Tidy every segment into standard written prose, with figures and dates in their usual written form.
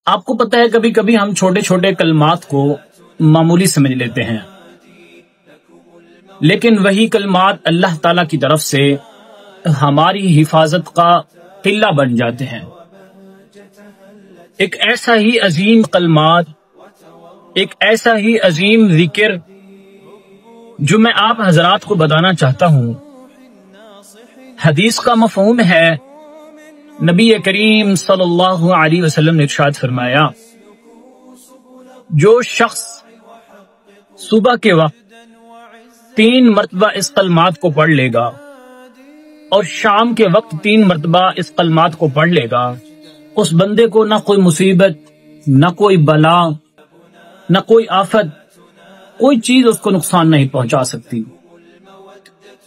آپ کو پتہ ہے کبھی کبھی ہم چھوٹے چھوٹے کلمات کو معمولی سمجھ لیتے ہیں، لیکن وہی کلمات اللہ تعالی کی طرف سے ہماری حفاظت کا قلعہ بن جاتے ہیں۔ ایک ایسا ہی عظیم کلمات، ایک ایسا ہی عظیم ذکر جو میں آپ حضرات کو بتانا چاہتا ہوں۔ حدیث کا مفہوم ہے، نبی کریم صلی اللہ علیہ وسلم نے ارشاد فرمایا، جو شخص صبح کے وقت 3 مرتبہ اس کلمات کو پڑھ لے گا اور شام کے وقت 3 مرتبہ اس کلمات کو پڑھ لے گا، اس بندے کو نہ کوئی مصیبت، نہ کوئی بلا، نہ کوئی آفت، کوئی چیز اس کو نقصان نہیں پہنچا سکتی۔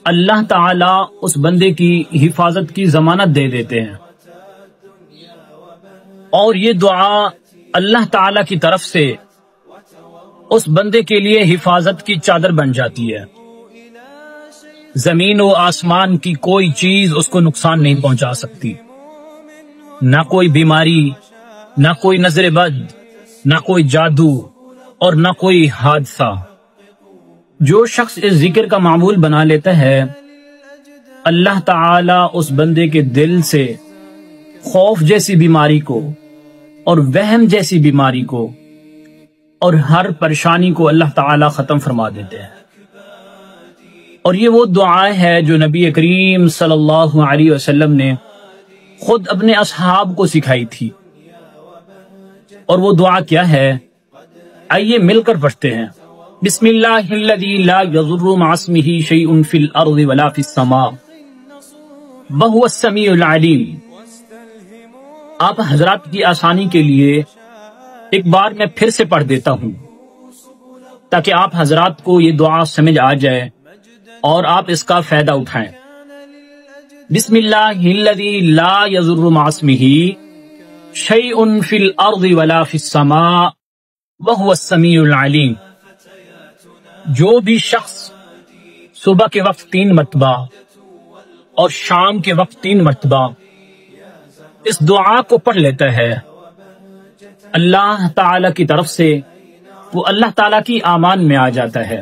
اللہ تعالی اس بندے کی حفاظت کی ضمانت دے دیتے ہیں، اور یہ دعا اللہ تعالی کی طرف سے اس بندے کے لیے حفاظت کی چادر بن جاتی ہے۔ زمین و آسمان کی کوئی چیز اس کو نقصان نہیں پہنچا سکتی، نہ کوئی بیماری، نہ کوئی نظر بد، نہ کوئی جادو اور نہ کوئی حادثہ۔ جو شخص اس ذکر کا معمول بنا لیتا ہے، اللہ تعالی اس بندے کے دل سے خوف جیسی بیماری کو اور وہم جیسی بیماری کو اور ہر پریشانی کو اللہ تعالی ختم فرما دیتے ہیں۔ اور یہ وہ دعا ہے جو نبی کریم صلی اللہ علیہ وسلم نے خود اپنے اصحاب کو سکھائی تھی۔ اور وہ دعا کیا ہے؟ آئیے مل کر پڑھتے ہیں۔ بسم اللہ الذی لا یضر مع اسمہ شیء فی الارض ولا فی السماء وہو السمیع العلیم۔ آپ حضرات کی آسانی کے لیے ایک بار میں پھر سے پڑھ دیتا ہوں تاکہ آپ حضرات کو یہ دعا سمجھ آ جائے اور آپ اس کا فائدہ اٹھائیں۔ بسم اللہ الذی لا یضر مع اسمہ شیء فی الارض ولا فی السماء وہو السمیع العلیم۔ جو بھی شخص صبح کے وقت 3 مرتبہ اور شام کے وقت 3 مرتبہ اس دعا کو پڑھ لیتا ہے، اللہ تعالی کی طرف سے وہ اللہ تعالی کی امان میں آ جاتا ہے۔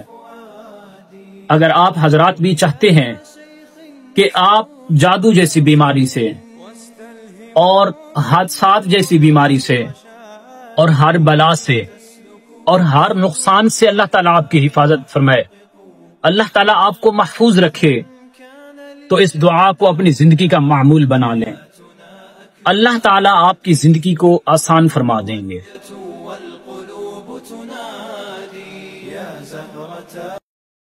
اگر آپ حضرات بھی چاہتے ہیں کہ آپ جادو جیسی بیماری سے اور حادثات جیسی بیماری سے اور ہر بلا سے اور ہر نقصان سے اللہ تعالیٰ آپ کی حفاظت فرمائے، اللہ تعالیٰ آپ کو محفوظ رکھے، تو اس دعا کو اپنی زندگی کا معمول بنا لیں۔ اللہ تعالیٰ آپ کی زندگی کو آسان فرما دیں گے۔